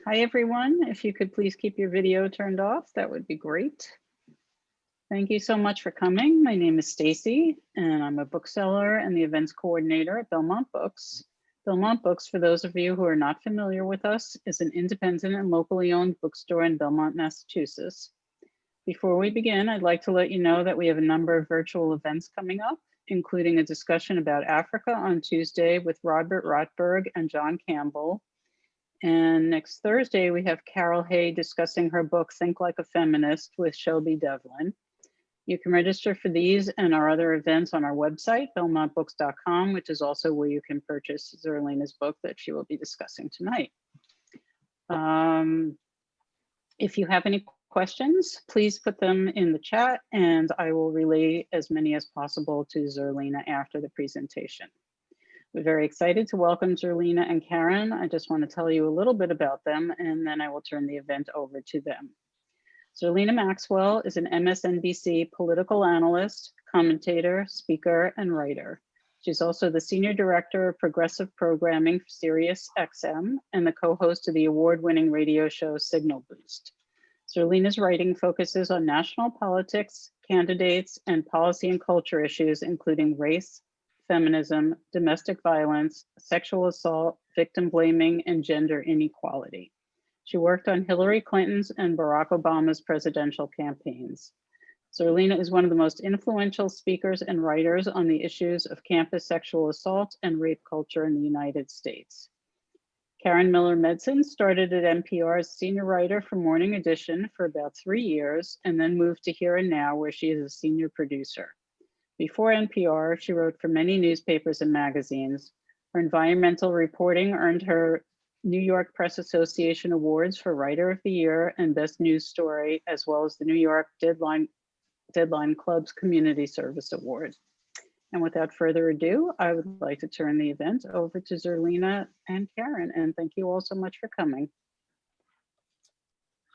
Hi, everyone. If you could please keep your video turned off, that would be great. Thank you so much for coming. My name is Stacy, and I'm a bookseller and the events coordinator at Belmont Books. Belmont Books, for those of you who are not familiar with us, is an independent and locally owned bookstore in Belmont, Massachusetts. Before we begin, I'd like to let you know that we have a number of virtual events coming up, including a discussion about Africa on Tuesday with Robert Rotberg and John Campbell. And next Thursday, we have Carol Hay discussing her book, Think Like a Feminist with Shelby Devlin. You can register for these and our other events on our website, belmontbooks.com, which is also where you can purchase Zerlina's book that she will be discussing tonight. If you have any questions, please put them in the chat and I will relay as many as possible to Zerlina after the presentation. We're very excited to welcome Zerlina and Karyn. I just want to tell you a little bit about them and then I will turn the event over to them. Zerlina Maxwell is an MSNBC political analyst, commentator, speaker, and writer. She's also the Senior Director of Progressive Programming for Sirius XM and the co-host of the award-winning radio show Signal Boost. Zerlina's writing focuses on national politics, candidates, and policy and culture issues, including race, feminism, domestic violence, sexual assault, victim blaming, and gender inequality. She worked on Hillary Clinton's and Barack Obama's presidential campaigns. Zerlina is one of the most influential speakers and writers on the issues of campus sexual assault and rape culture in the United States. Karyn Miller-Medzon started at NPR as senior writer for Morning Edition for about 3 years and then moved to Here and Now, where she is a senior producer. Before NPR, she wrote for many newspapers and magazines. Her environmental reporting earned her New York Press Association Awards for Writer of the Year and Best News Story, as well as the New York Deadline Club's Community Service Award. And without further ado, I would like to turn the event over to Zerlina and Karyn, and thank you all so much for coming.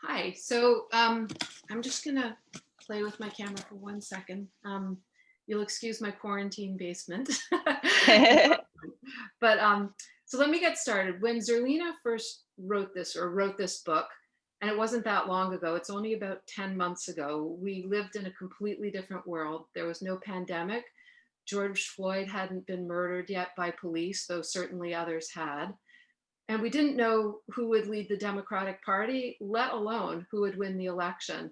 Hi, so I'm just gonna play with my camera for 1 second. You'll excuse my quarantine basement. But so let me get started. When Zerlina first wrote this book, and it wasn't that long ago, it's only about 10 months ago, we lived in a completely different world. There was no pandemic. George Floyd hadn't been murdered yet by police, though certainly others had. And we didn't know who would lead the Democratic Party, let alone who would win the election.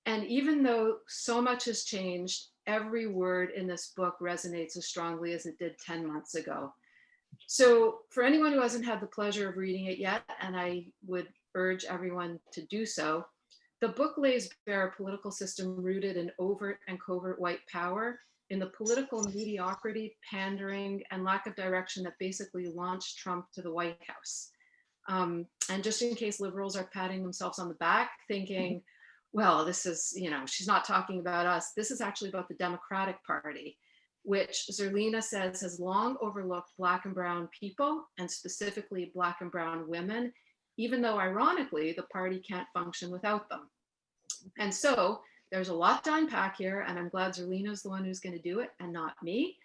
And even though so much has changed, every word in this book resonates as strongly as it did 10 months ago. So for anyone who hasn't had the pleasure of reading it yet, and I would urge everyone to do so, the book lays bare a political system rooted in overt and covert white power, in the political mediocrity, pandering, and lack of direction that basically launched Trump to the White House. And just in case liberals are patting themselves on the back, thinking, well, this is, she's not talking about us. This is actually about the Democratic Party, which Zerlina says has long overlooked Black and Brown people, and specifically Black and Brown women, even though ironically, the party can't function without them. And so there's a lot to unpack here, and I'm glad Zerlina's the one who's going to do it and not me.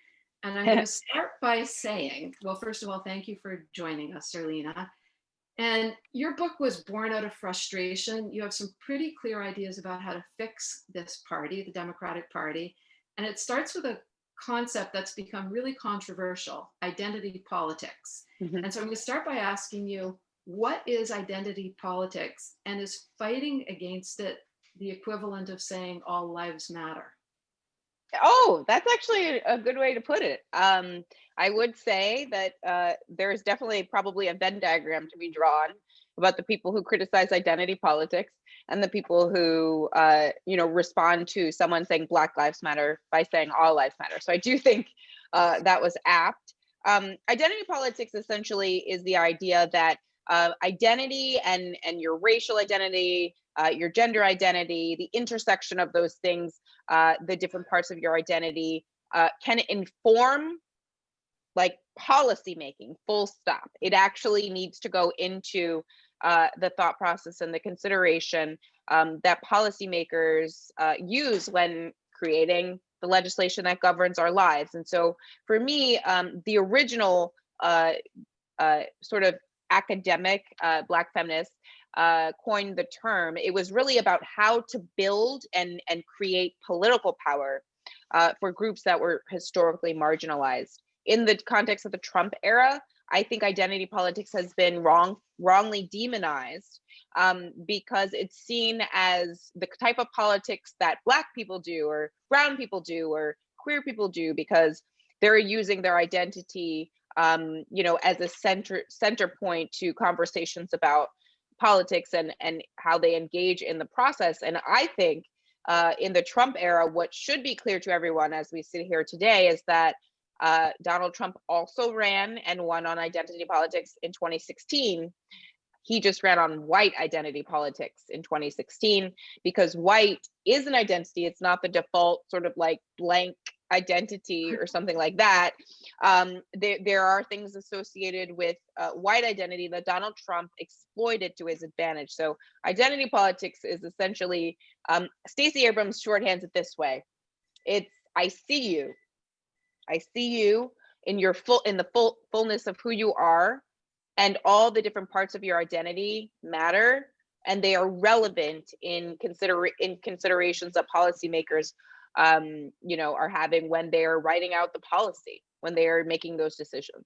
And I'm going to start by saying, well, first of all, thank you for joining us, Zerlina. And your book was born out of frustration. You have some pretty clear ideas about how to fix this party, the Democratic Party. And it starts with a concept that's become really controversial, identity politics. Mm-hmm. And so I'm going to start by asking you, what is identity politics, and is fighting against it the equivalent of saying all lives matter? Oh, that's actually a good way to put it. I would say that there's definitely probably a Venn diagram to be drawn about the people who criticize identity politics and the people who, respond to someone saying Black Lives Matter by saying all lives matter. So I do think that was apt. Identity politics essentially is the idea that identity and your racial identity, your gender identity, the intersection of those things, the different parts of your identity can inform like policy making, full stop. It actually needs to go into the thought process and the consideration that policymakers use when creating the legislation that governs our lives. And so for me, the original sort of academic Black feminists coined the term, it was really about how to build and create political power for groups that were historically marginalized. In the context of the Trump era, I think identity politics has been wrongly demonized because it's seen as the type of politics that Black people do, or brown people do, or queer people do, because they're using their identity, as a center point to conversations about politics and how they engage in the process. And I think in the Trump era, what should be clear to everyone as we sit here today is that Donald Trump also ran and won on identity politics in 2016. He just ran on white identity politics in 2016 because white is an identity. It's not the default sort of like blank identity or something like that. There are things associated with white identity that Donald Trump exploited to his advantage. So identity politics is essentially, Stacey Abrams shorthands it this way. It's, I see you in your fullness of who you are, and all the different parts of your identity matter, and they are relevant in considerations that policymakers are having when they are writing out the policy, when they are making those decisions.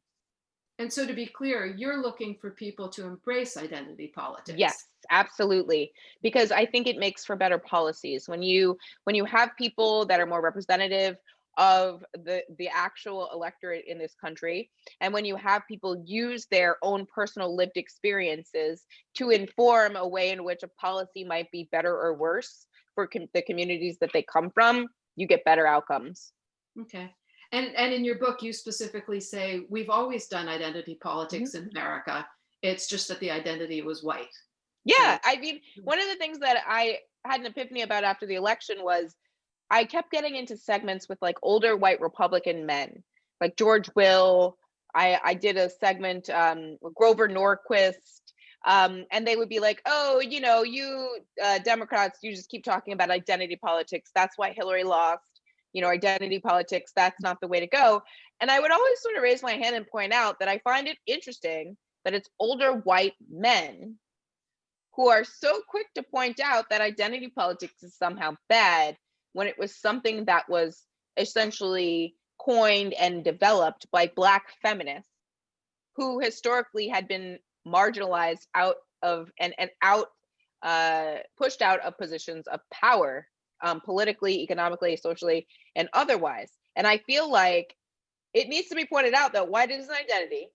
And so, to be clear, you're looking for people to embrace identity politics. Yes, absolutely, because I think it makes for better policies when you have people that are more representative of the actual electorate in this country, and when you have people use their own personal lived experiences to inform a way in which a policy might be better or worse for the communities that they come from, you get better outcomes. Okay. And in your book, you specifically say, we've always done identity politics in America. It's just that the identity was white. Yeah, I mean, one of the things that I had an epiphany about after the election was I kept getting into segments with like older white Republican men, like George Will. I did a segment with Grover Norquist, and they would be like, oh, you Democrats, you just keep talking about identity politics. That's why Hillary lost. Identity politics, that's not the way to go. And I would always sort of raise my hand and point out that I find it interesting that it's older white men who are so quick to point out that identity politics is somehow bad, when it was something that was essentially coined and developed by Black feminists who historically had been marginalized out of and pushed out of positions of power, politically, economically, socially, and otherwise. And I feel like it needs to be pointed out that white is an identity.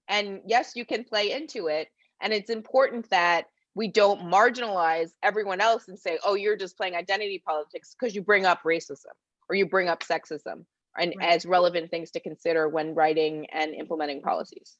And yes, you can play into it. And it's important that we don't marginalize everyone else and say, oh, you're just playing identity politics because you bring up racism or you bring up sexism and as relevant things to consider when writing and implementing policies.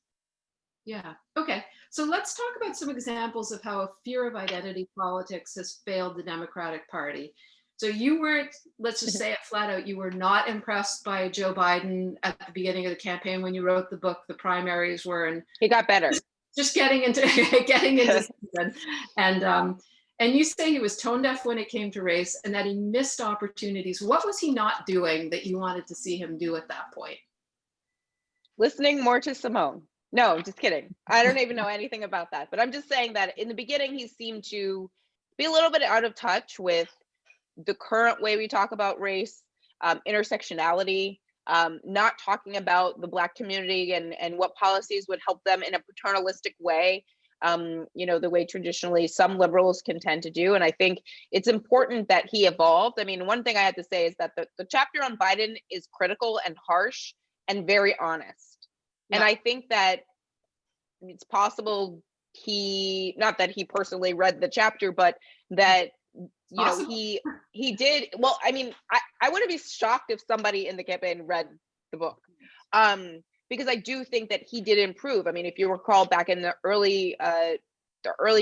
Yeah. Okay. So let's talk about some examples of how a fear of identity politics has failed the Democratic Party. So you weren't, let's just say it flat out, you were not impressed by Joe Biden at the beginning of the campaign when you wrote the book. The primaries were, and he got better. Just getting into season. And you say he was tone deaf when it came to race and that he missed opportunities. What was he not doing that you wanted to see him do at that point? Listening more to Simone. No, just kidding. I don't even know anything about that. But I'm just saying that in the beginning, he seemed to be a little bit out of touch with the current way we talk about race, intersectionality, not talking about the Black community and what policies would help them in a paternalistic way, the way traditionally some liberals can tend to do. And I think it's important that he evolved. I mean, one thing I have to say is that the chapter on Biden is critical and harsh and very honest. Yeah. And I think that it's possible not that he personally read the chapter, but that he did. Well, I mean, I wouldn't be shocked if somebody in the campaign read the book, because I do think that he did improve. I mean, if you recall back in the early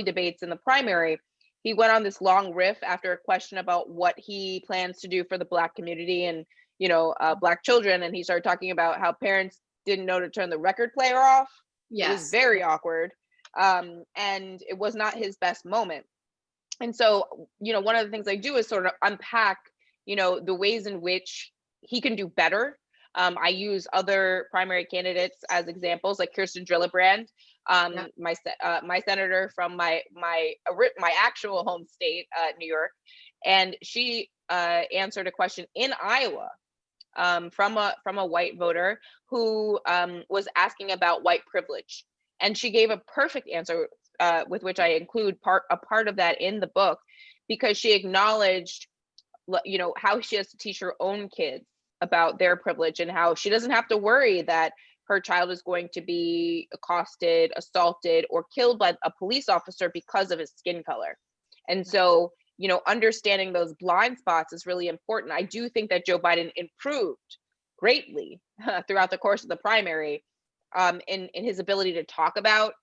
debates in the primary, he went on this long riff after a question about what he plans to do for the Black community and Black children, and he started talking about how parents didn't know to turn the record player off. Yes. It was very awkward, and it was not his best moment. And so, one of the things I do is sort of unpack, the ways in which he can do better, I use other primary candidates as examples, like Kirsten Gillibrand, my senator from my actual home state, New York, and she answered a question in Iowa from a white voter who was asking about white privilege, and she gave a perfect answer with which I include a part of that in the book, because she acknowledged, you know, how she has to teach her own kids about their privilege and how she doesn't have to worry that her child is going to be accosted, assaulted, or killed by a police officer because of his skin color. And so, you know, understanding those blind spots is really important. I do think that Joe Biden improved greatly throughout the course of the primary in his ability to talk about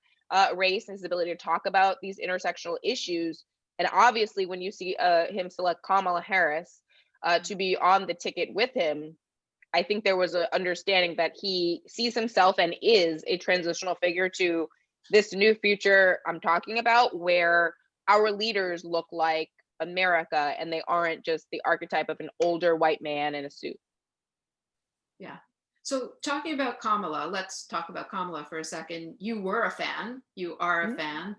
race and his ability to talk about these intersectional issues. And obviously, when you see him select Kamala Harris to be on the ticket with him, I think there was an understanding that he sees himself and is a transitional figure to this new future I'm talking about, where our leaders look like America and they aren't just the archetype of an older white man in a suit. Yeah. So talking about Kamala, let's talk about Kamala for a second. You were a fan. You are a fan.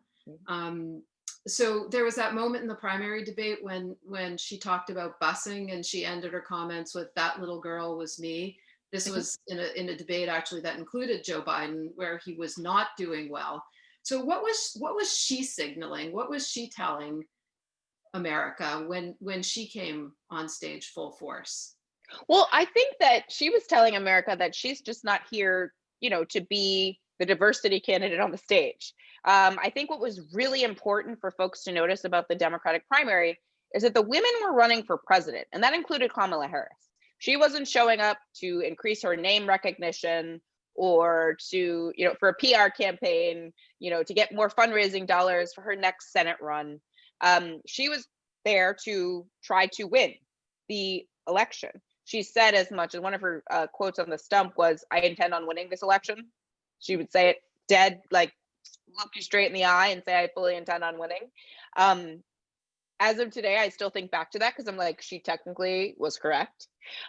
So there was that moment in the primary debate when she talked about busing, and she ended her comments with, "That little girl was me." This was in a debate actually that included Joe Biden, where he was not doing well. So what was she signaling? What was she telling America when she came on stage full force? Well, I think that she was telling America that she's just not here, you know, to be the diversity candidate on the stage. I think what was really important for folks to notice about the Democratic primary is that the women were running for president, and that included Kamala Harris. She wasn't showing up to increase her name recognition or to, you know, for a PR campaign, you know, to get more fundraising dollars for her next Senate run. She was there to try to win the election. She said as much, as one of her quotes on the stump was, "I intend on winning this election." She would say it dead, like look you straight in the eye and say, "I fully intend on winning." As of today, I still think back to that because I'm like, she technically was correct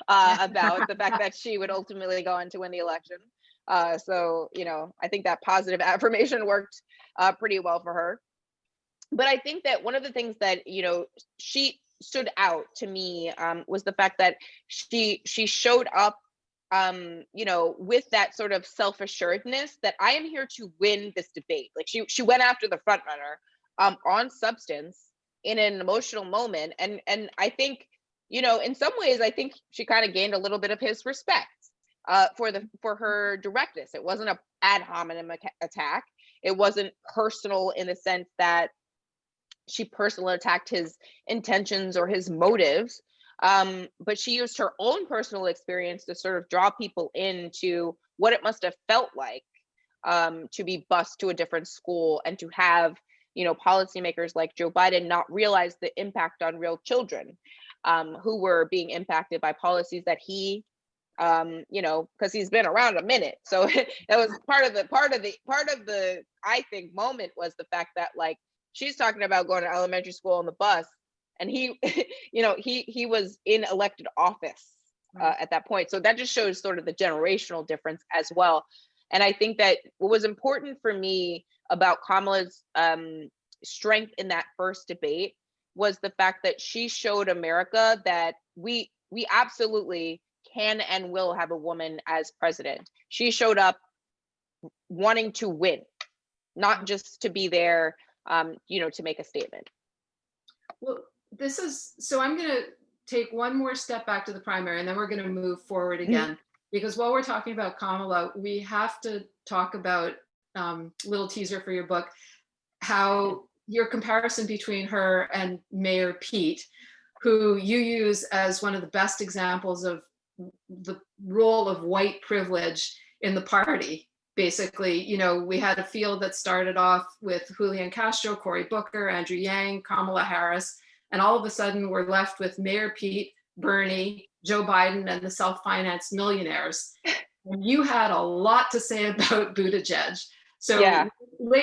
about the fact that she would ultimately go on to win the election. So, you know, I think that positive affirmation worked pretty well for her. But I think that one of the things that, you know, she stood out to me was the fact that she showed up, you know, with that sort of self-assuredness that I am here to win this debate. Like she went after the front runner on substance in an emotional moment, and I think, you know, in some ways, I think she kind of gained a little bit of his respect for her directness. It wasn't an ad hominem attack. It wasn't personal in the sense that she personally attacked his intentions or his motives, but she used her own personal experience to sort of draw people into what it must have felt like to be bused to a different school and to have, you know, policymakers like Joe Biden not realize the impact on real children who were being impacted by policies that he, you know, because he's been around a minute. So that was part of the I think moment was the fact that, like, she's talking about going to elementary school on the bus, and he, you know, he was in elected office at that point. So that just shows sort of the generational difference as well. And I think that what was important for me about Kamala's strength in that first debate was the fact that she showed America that we absolutely can and will have a woman as president. She showed up wanting to win, not just to be there, you know, to make a statement. Well, so I'm going to take one more step back to the primary, and then we're going to move forward again. Because while we're talking about Kamala, we have to talk about, little teaser for your book, how your comparison between her and Mayor Pete, who you use as one of the best examples of the role of white privilege in the party. Basically, you know, we had a field that started off with Julian Castro, Cory Booker, Andrew Yang, Kamala Harris, and all of a sudden we're left with Mayor Pete, Bernie, Joe Biden, and the self-financed millionaires. And you had a lot to say about Buttigieg. So yeah,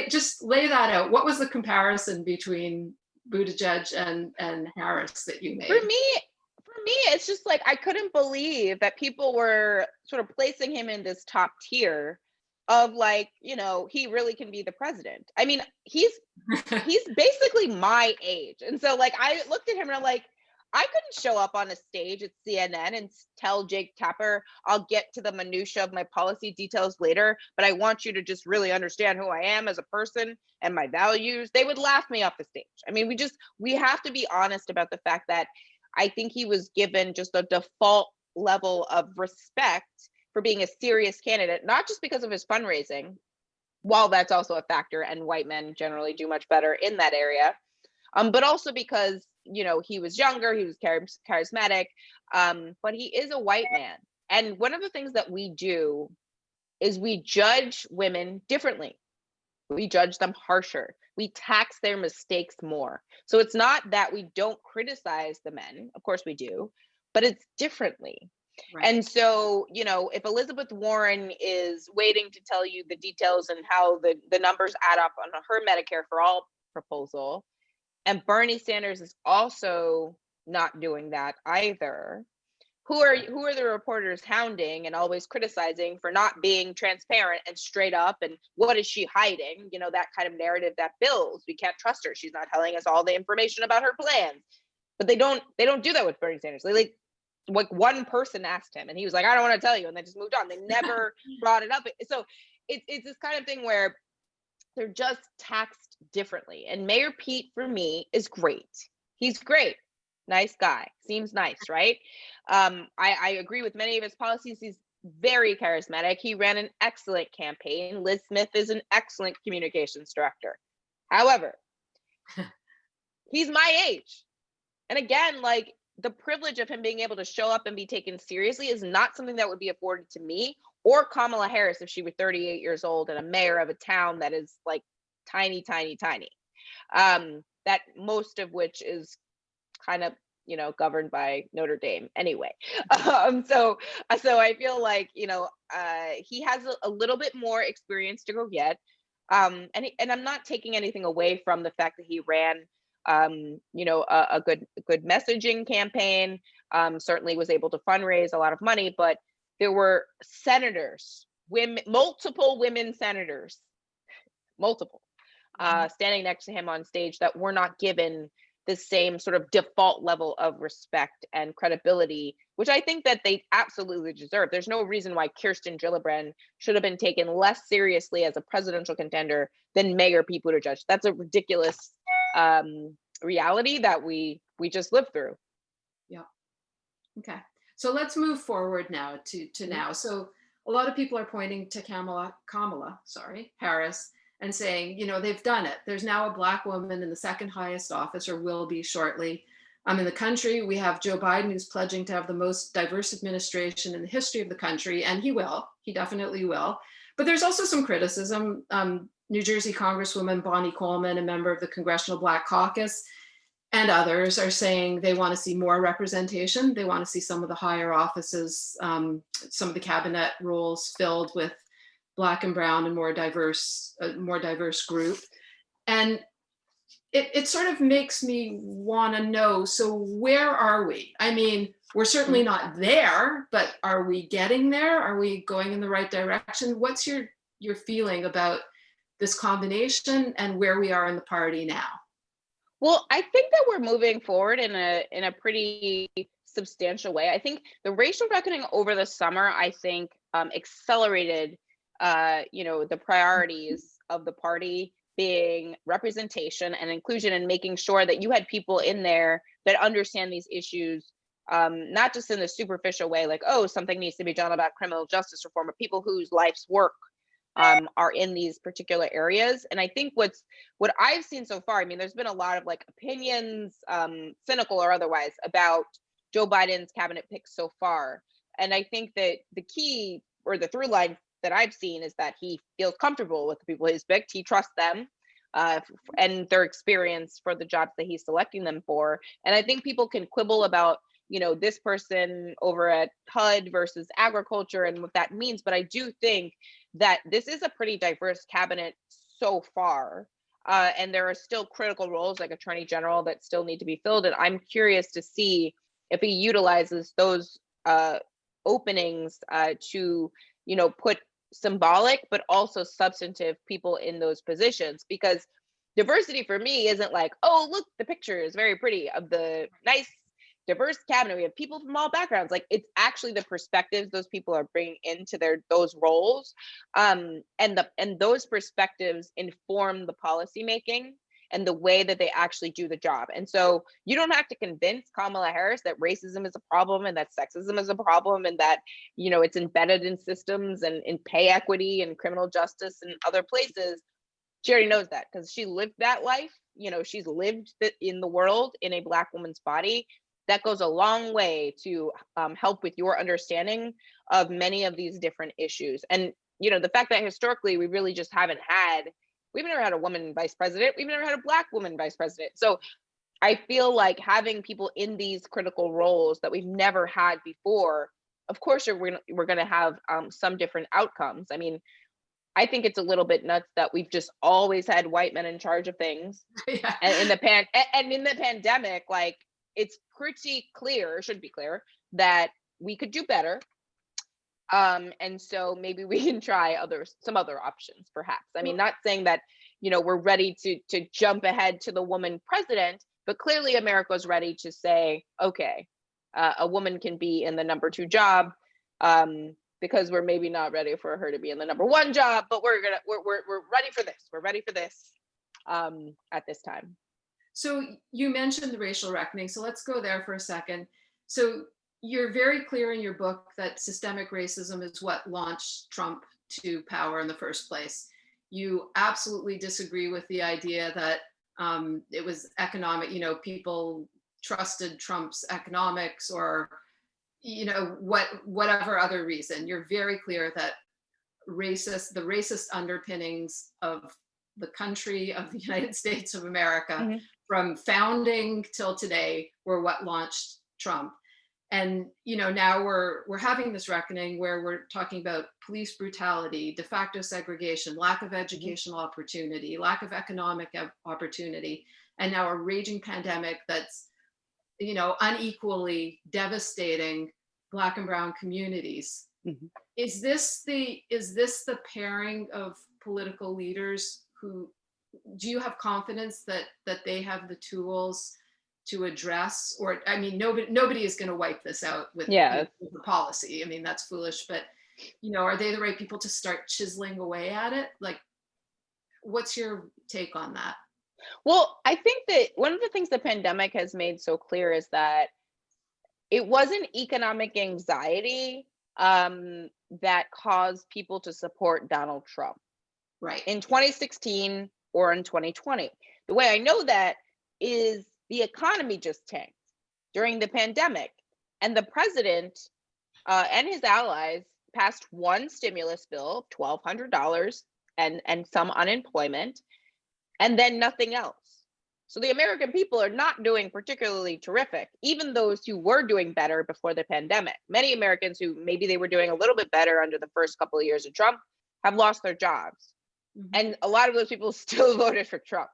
just lay that out. What was the comparison between Buttigieg and Harris that you made? For For me, it's just like I couldn't believe that people were sort of placing him in this top tier of like, he really can be the president. I mean, he's basically my age. And so like I looked at him and I'm like, I couldn't show up on a stage at CNN and tell Jake Tapper, I'll get to the minutia of my policy details later, but I want you to just really understand who I am as a person and my values. They would laugh me off the stage. I mean, we have to be honest about the fact that I think he was given just a default level of respect for being a serious candidate, not just because of his fundraising, while that's also a factor, and white men generally do much better in that area, but also because he was younger, he was charismatic, but he is a white man. And one of the things that we do is we judge women differently. We judge them harsher. We tax their mistakes more. So it's not that we don't criticize the men, of course we do, but it's differently. Right. And so, if Elizabeth Warren is waiting to tell you the details and how the numbers add up on her Medicare for All proposal, and Bernie Sanders is also not doing that either, who are the reporters hounding and always criticizing for not being transparent and straight up, and what is she hiding? That kind of narrative that builds. We can't trust her. She's not telling us all the information about her plans. But they don't do that with Bernie Sanders. Like one person asked him and he was like, I don't want to tell you, and they just moved on. They never brought it up. So it's this kind of thing where they're just taxed differently. And Mayor Pete, for me, is great. He's great. Nice guy. Seems nice, right? I agree with many of his policies. He's very charismatic. He ran an excellent campaign. Liz Smith is an excellent communications director. However, he's my age. And again, like, the privilege of him being able to show up and be taken seriously is not something that would be afforded to me or Kamala Harris if she were 38 years old and a mayor of a town that is like tiny, tiny, tiny. That most of which is kind of, governed by Notre Dame anyway. So I feel like, he has a little bit more experience to go get. And I'm not taking anything away from the fact that he ran a good messaging campaign, certainly was able to fundraise a lot of money, but there were senators, multiple women senators, standing next to him on stage that were not given the same sort of default level of respect and credibility, which I think that they absolutely deserve. There's no reason why Kirsten Gillibrand should have been taken less seriously as a presidential contender than Mayor Pete Buttigieg. That's a ridiculous reality that we just lived through. Yeah. Okay. So let's move forward now to now. So a lot of people are pointing to Kamala Harris and saying, they've done it. There's now a Black woman in the second highest office, or will be shortly. In the country, we have Joe Biden, who's pledging to have the most diverse administration in the history of the country, and he definitely will. But there's also some criticism. New Jersey Congresswoman Bonnie Coleman, a member of the Congressional Black Caucus, and others are saying they want to see more representation. They want to see some of the higher offices, some of the cabinet roles filled with Black and brown and more diverse group. And it sort of makes me want to know, so where are we? I mean, we're certainly not there, but are we getting there? Are we going in the right direction? What's your feeling about this combination and where we are in the party now? Well, I think that we're moving forward in a pretty substantial way. I think the racial reckoning over the summer, accelerated the priorities of the party being representation and inclusion, and making sure that you had people in there that understand these issues, not just in the superficial way, like, oh, something needs to be done about criminal justice reform, but people whose life's work are in these particular areas. And I think what I've seen so far, I mean, there's been a lot of like opinions, cynical or otherwise, about Joe Biden's cabinet picks so far. And I think that the key, or the through line that I've seen, is that he feels comfortable with the people he's picked. He trusts them and their experience for the jobs that he's selecting them for. And I think people can quibble about, this person over at HUD versus agriculture and what that means. But I do think that this is a pretty diverse cabinet so far. And there are still critical roles like Attorney General that still need to be filled. And I'm curious to see if he utilizes those openings to, put symbolic but also substantive people in those positions. Because diversity for me isn't like, oh, look, the picture is very pretty of the nice diverse cabinet. We have people from all backgrounds. Like, it's actually the perspectives those people are bringing into those roles, and those perspectives inform the policy making and the way that they actually do the job. And so you don't have to convince Kamala Harris that racism is a problem and that sexism is a problem and that, it's embedded in systems and in pay equity and criminal justice and other places. She already knows that because she lived that life. She's lived in the world in a Black woman's body. That goes a long way to help with your understanding of many of these different issues. And, the fact that historically we really just we've never had a woman vice president. We've never had a Black woman vice president. So I feel like having people in these critical roles that we've never had before, of course, we're going to have some different outcomes. I mean, I think it's a little bit nuts that we've just always had white men in charge of things. Yeah. And in the pandemic, like, it's pretty clear, should be clear, that we could do better. And so maybe we can try some other options, perhaps. I mean, not saying that, we're ready to jump ahead to the woman president, but clearly America's ready to say, okay, a woman can be in the number 2 job, because we're maybe not ready for her to be in the number 1 job, but we're ready for this. We're ready for this at this time. So you mentioned the racial reckoning. So let's go there for a second. So you're very clear in your book that systemic racism is what launched Trump to power in the first place. You absolutely disagree with the idea that it was economic, people trusted Trump's economics or, whatever other reason. You're very clear that the racist underpinnings of the country, of the United States of America, mm-hmm. from founding till today, were what launched Trump. And now we're having this reckoning where we're talking about police brutality, de facto segregation, lack of educational mm-hmm. opportunity, lack of economic opportunity, and now a raging pandemic that's unequally devastating Black and brown communities. Mm-hmm. Is this the pairing of political leaders who, do you have confidence that they have the tools to address, or, I mean, nobody is going to wipe this out with the policy. I mean, that's foolish, but, are they the right people to start chiseling away at it? Like, what's your take on that? Well, I think that one of the things the pandemic has made so clear is that it wasn't economic anxiety that caused people to support Donald Trump. Right. In 2016 or in 2020. The way I know that is the economy just tanked during the pandemic, and the president and his allies passed one stimulus bill, $1,200, and some unemployment, and then nothing else. So the American people are not doing particularly terrific, even those who were doing better before the pandemic. Many Americans who maybe they were doing a little bit better under the first couple of years of Trump have lost their jobs. Mm-hmm. And a lot of those people still voted for Trump,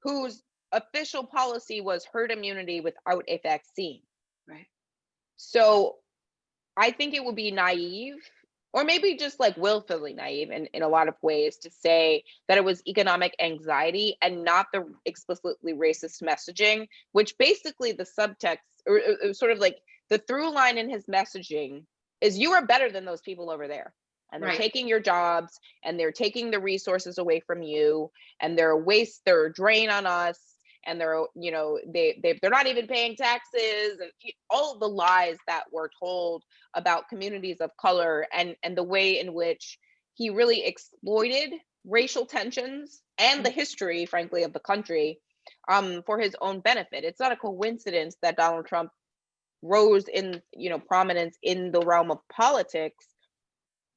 whose official policy was herd immunity without a vaccine. Right. So I think it would be naive, or maybe just like willfully naive in a lot of ways, to say that it was economic anxiety and not the explicitly racist messaging, which basically the subtext, or sort of like the through line in his messaging is, you are better than those people over there. And they're taking your jobs, and they're taking the resources away from you, and they're a drain on us, and they're not even paying taxes, and all the lies that were told about communities of color, and the way in which he really exploited racial tensions and the history, frankly, of the country for his own benefit. It's not a coincidence that Donald Trump rose in prominence in the realm of politics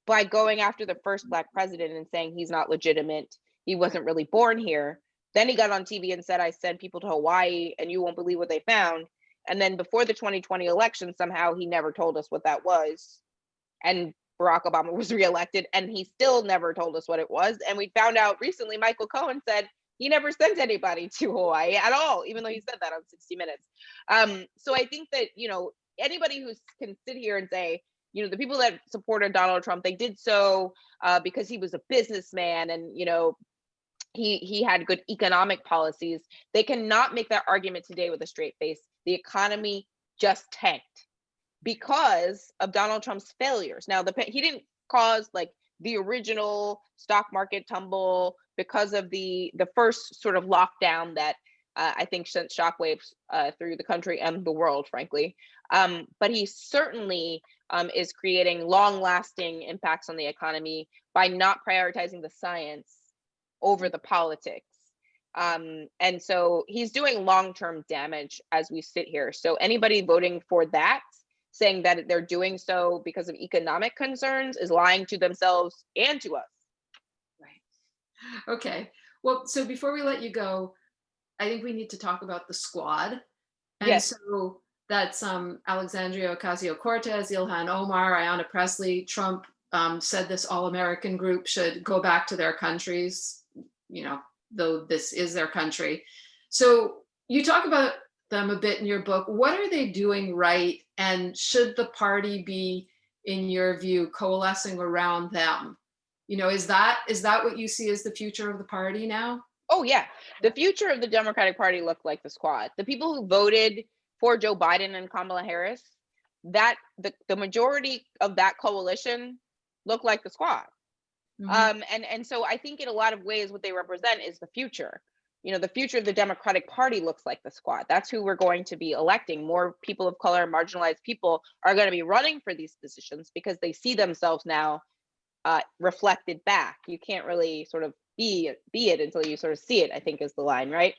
by going after the first Black president and saying he's not legitimate, he wasn't really born here. Then he got on TV and said, I sent people to Hawaii and you won't believe what they found. And then before the 2020 election, somehow he never told us what that was. And Barack Obama was reelected, and he still never told us what it was. And we found out recently, Michael Cohen said he never sent anybody to Hawaii at all, even though he said that on 60 Minutes. So I think that, anybody who can sit here and say, you know, the people that supported Donald Trump, they did so because he was a businessman and, you know, he had good economic policies. They cannot make that argument today with a straight face. The economy just tanked because of Donald Trump's failures. Now, he didn't cause like the original stock market tumble because of the first sort of lockdown that I think sent shockwaves through the country and the world, frankly. But he certainly is creating long-lasting impacts on the economy by not prioritizing the science over the politics. And so he's doing long-term damage as we sit here. So anybody voting for that, saying that they're doing so because of economic concerns, is lying to themselves and to us. Right. Okay. Well, so before we let you go, I think we need to talk about the squad. And Yes. so that's Alexandria Ocasio-Cortez, Ilhan Omar, Ayanna Pressley. Trump said this all-American group should go back to their countries, you know, though this is their country. So you talk about them a bit in your book. What are they doing right? And should the party be, in your view, coalescing around them? You know, is that what you see as the future of the party now? Oh, yeah. The future of the Democratic Party looked like the squad. The people who voted for Joe Biden and Kamala Harris, that the majority of that coalition looked like the squad. Mm-hmm. And so I think in a lot of ways what they represent is the future. You know, the future of the Democratic Party looks like the squad. That's who we're going to be electing. More people of color, marginalized people are going to be running for these positions because they see themselves now reflected back. You can't really sort of be it until you sort of see it, I think is the line, right?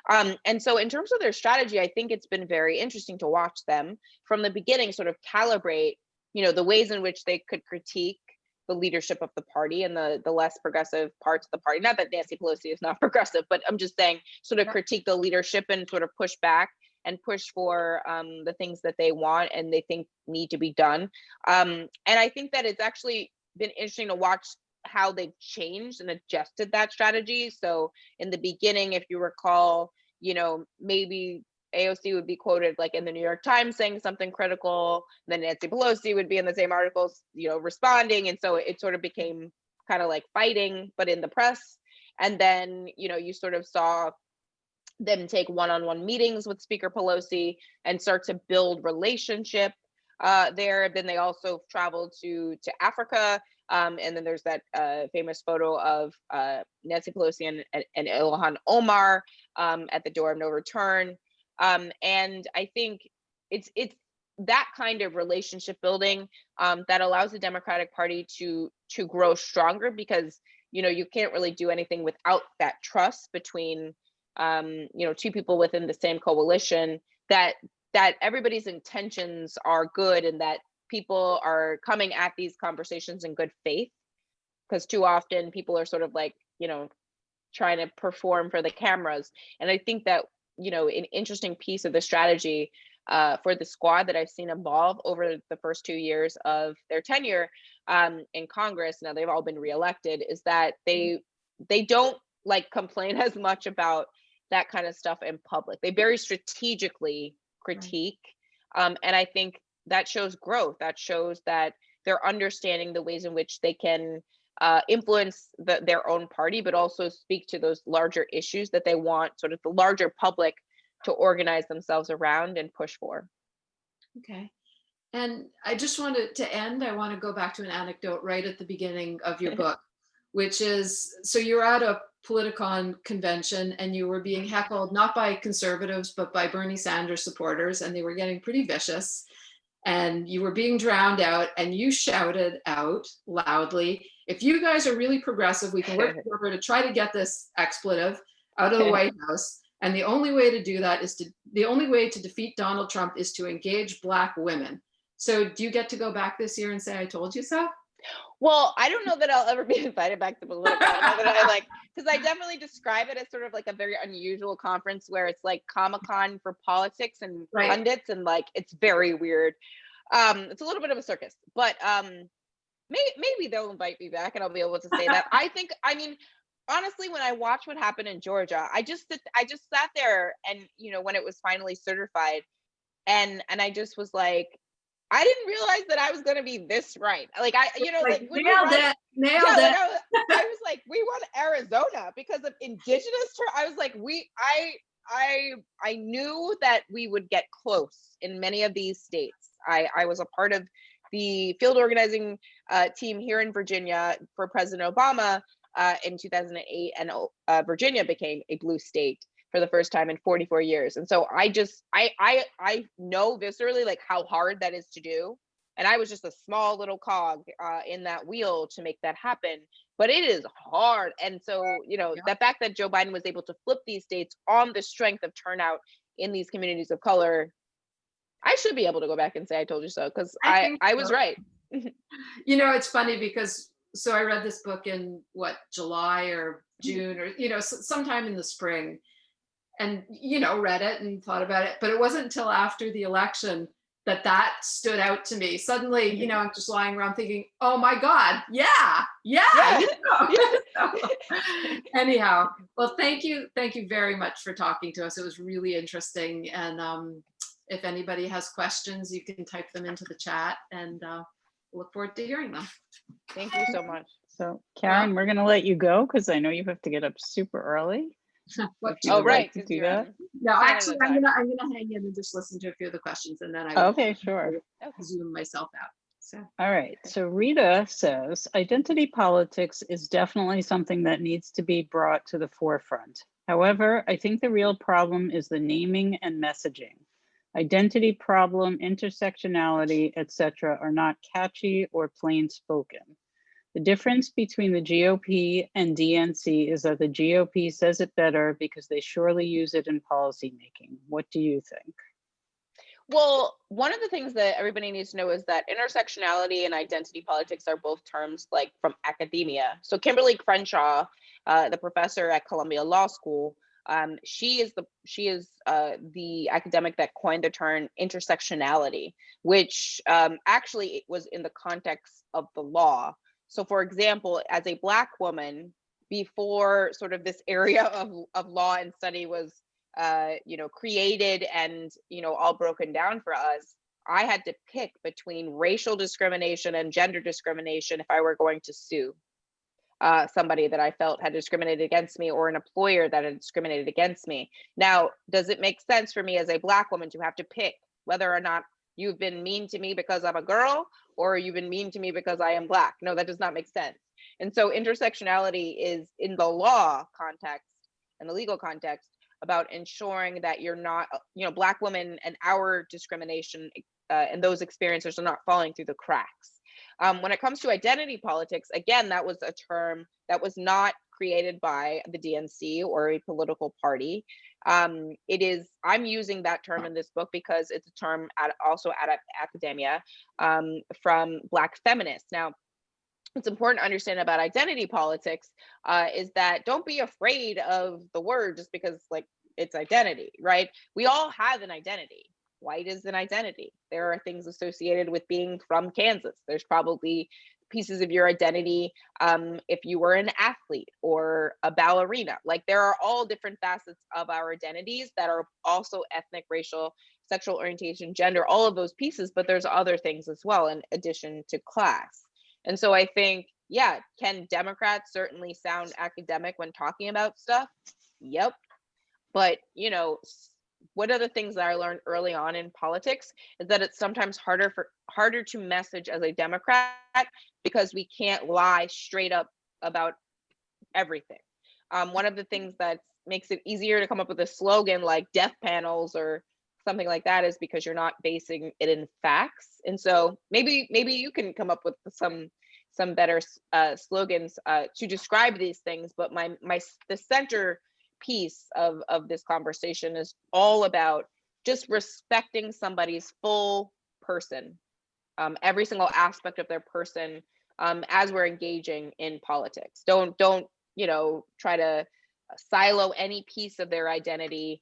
And so in terms of their strategy, I think it's been very interesting to watch them from the beginning sort of calibrate, you know, the ways in which they could critique the leadership of the party and the less progressive parts of the party. Not that Nancy Pelosi is not progressive, but I'm just saying sort of critique the leadership and sort of push back and push for the things that they want and they think need to be done. And I think that it's actually been interesting to watch how they've changed and adjusted that strategy. So in the beginning, if you recall, you know, maybe AOC would be quoted like in the New York Times saying something critical, then Nancy Pelosi would be in the same articles, you know, responding. And so it sort of became kind of like fighting, but in the press. And then, you know, you sort of saw them take one-on-one meetings with Speaker Pelosi and start to build relationship there. Then they also traveled to Africa. And then there's that famous photo of Nancy Pelosi and Ilhan Omar at the door of no return. And I think it's that kind of relationship building that allows the Democratic Party to grow stronger, because, you know, you can't really do anything without that trust between, you know, two people within the same coalition, that everybody's intentions are good and that people are coming at these conversations in good faith, because too often people are sort of like, you know, trying to perform for the cameras. And I think that, you know, an interesting piece of the strategy for the squad that I've seen evolve over the first 2 years of their tenure in Congress, now they've all been reelected, is that they don't like complain as much about that kind of stuff in public. They very strategically critique. And I think that shows growth. That shows that they're understanding the ways in which they can influence their own party, but also speak to those larger issues that they want sort of the larger public to organize themselves around and push for. Okay. And I just wanted to end, I want to go back to an anecdote right at the beginning of your book, which is, so you're at a Politicon convention and you were being heckled, not by conservatives, but by Bernie Sanders supporters, and they were getting pretty vicious. And you were being drowned out, and you shouted out loudly, "If you guys are really progressive, we can work together to try to get this expletive out of the White House. And the only way to do that is the only way to defeat Donald Trump is to engage Black women." So do you get to go back this year and say, "I told you so"? Well, I don't know that I'll ever be invited back to Politico. Because I definitely describe it as sort of like a very unusual conference where it's like Comic-Con for politics and pundits, and like it's very weird. It's a little bit of a circus, but maybe they'll invite me back and I'll be able to say that. I mean, honestly, when I watched what happened in Georgia, I just sat there and, you know, when it was finally certified, and I just was like, I didn't realize that I was going to be this right. Like like when nailed you write, it, nailed yeah, it. I was like, we won Arizona because of indigenous. I was like, I knew that we would get close in many of these states. I was a part of the field organizing team here in Virginia for President Obama in 2008, and Virginia became a blue state for the first time in 44 years. And so I know viscerally like how hard that is to do. And I was just a small little cog in that wheel to make that happen. But it is hard. And so, the fact that Joe Biden was able to flip these states on the strength of turnout in these communities of color, I should be able to go back and say I told you so, because I was right. It's funny because I read this book in July or June or sometime in the spring, and read it and thought about it, but it wasn't until after the election that stood out to me. Suddenly, I'm just lying around thinking, oh my God, yeah. Anyhow, well, thank you very much for talking to us. It was really interesting, and if anybody has questions, you can type them into the chat, and look forward to hearing them. Thank you so much. So Karyn, we're going to let you go because I know you have to get up super early. Right. To do that. No, actually, I'm gonna hang in and just listen to a few of the questions, and then I will sure. zoom myself out. So all right. So Rita says identity politics is definitely something that needs to be brought to the forefront. However, I think the real problem is the naming and messaging. Identity problem, intersectionality, etc., are not catchy or plain spoken. The difference between the GOP and DNC is that the GOP says it better because they surely use it in policymaking. What do you think? Well, one of the things that everybody needs to know is that intersectionality and identity politics are both terms like from academia. So Kimberly Crenshaw, the professor at Columbia Law School, she is the academic that coined the term intersectionality, which actually was in the context of the law. So for example, as a Black woman, before sort of this area of law and study was created and, all broken down for us, I had to pick between racial discrimination and gender discrimination if I were going to sue somebody that I felt had discriminated against me, or an employer that had discriminated against me. Now, does it make sense for me as a Black woman to have to pick whether or not you've been mean to me because I'm a girl, or you've been mean to me because I am Black? No, that does not make sense. And so intersectionality is, in the law context and the legal context, about ensuring that you're not, Black women and our discrimination and those experiences are not falling through the cracks. When it comes to identity politics, again, that was a term that was not created by the DNC or a political party. I'm using that term in this book because it's a term also out of academia from Black feminists. Now, what's important to understand about identity politics is that don't be afraid of the word just because it's identity, right? We all have an identity. White is an identity. There are things associated with being from Kansas. There's probably pieces of your identity if you were an athlete or a ballerina. There are all different facets of our identities that are also ethnic, racial, sexual orientation, gender, all of those pieces, but there's other things as well in addition to class. And so I think, can Democrats certainly sound academic when talking about stuff? Yep. But, one of the things that I learned early on in politics is that it's sometimes harder to message as a Democrat because we can't lie straight up about everything. One of the things that makes it easier to come up with a slogan like death panels or something like that is because you're not basing it in facts. And so maybe you can come up with some better slogans to describe these things. But the center piece of this conversation is all about just respecting somebody's full person, every single aspect of their person, as we're engaging in politics. Don't try to silo any piece of their identity,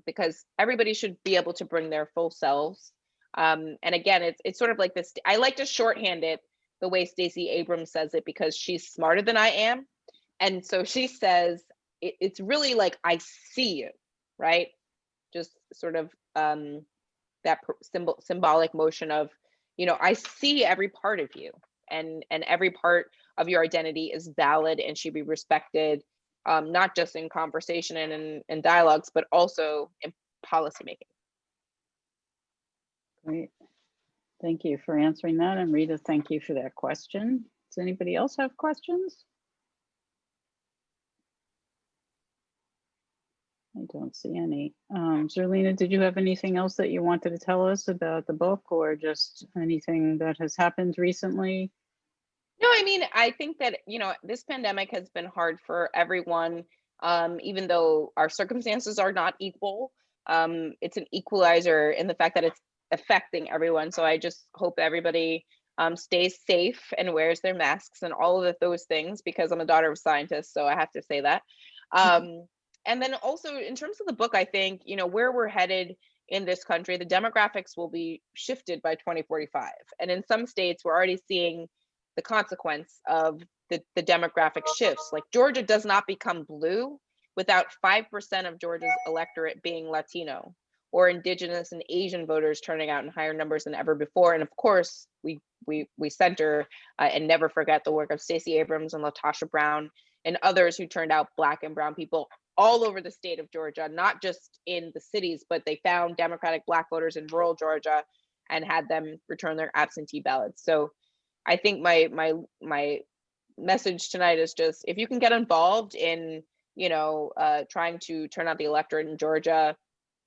because everybody should be able to bring their full selves. And again, it's sort of like this. I like to shorthand it the way Stacey Abrams says it because she's smarter than I am, and so she says it's really like I see you, right? Just sort of that symbolic motion of, you know, I see every part of you, and every part of your identity is valid and should be respected, not just in conversation and in dialogues, but also in policymaking. Great. Thank you for answering that. And Rita, thank you for that question. Does anybody else have questions? I don't see any. Zerlina, did you have anything else that you wanted to tell us about the book, or just anything that has happened recently? No, I mean, I think that, you know, this pandemic has been hard for everyone, even though our circumstances are not equal. It's an equalizer in the fact that it's affecting everyone. So I just hope everybody stays safe and wears their masks and all of those things, because I'm a daughter of scientists, so I have to say that. And then also in terms of the book, I think, you know, where we're headed in this country, the demographics will be shifted by 2045. And in some states, we're already seeing the consequence of the demographic shifts. Like Georgia does not become blue without 5% of Georgia's electorate being Latino, or Indigenous and Asian voters turning out in higher numbers than ever before. And of course, we center and never forget the work of Stacey Abrams and LaTosha Brown and others who turned out Black and brown people all over the state of Georgia, not just in the cities, but they found Democratic Black voters in rural Georgia and had them return their absentee ballots. So I think my message tonight is just, if you can get involved in, you know, trying to turn out the electorate in Georgia,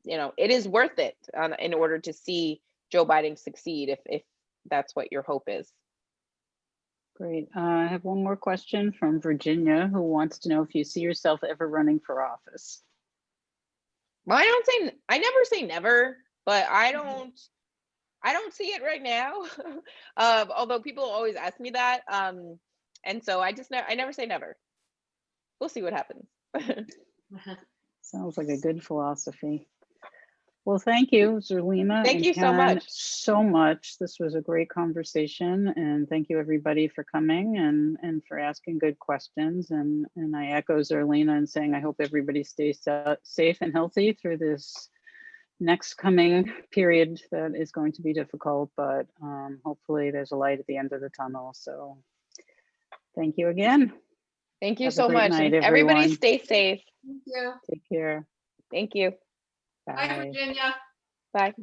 you know, it is worth it in order to see Joe Biden succeed, if that's what your hope is. Great. I have one more question from Virginia, who wants to know if you see yourself ever running for office. Well, I never say never, but I don't see it right now. Although people always ask me that. And so I never say never. We'll see what happens. Sounds like a good philosophy. Well, thank you, Zerlina. Thank you so Karyn, much. so much. This was a great conversation, and thank you everybody for coming and for asking good questions. And I echo Zerlina in saying I hope everybody stays safe and healthy through this next coming period that is going to be difficult, but hopefully there's a light at the end of the tunnel. So thank you again. Thank you Have a so great much. night, And everybody everyone. stay safe. Thank you. Take care. Thank you. Bye, Virginia. Bye.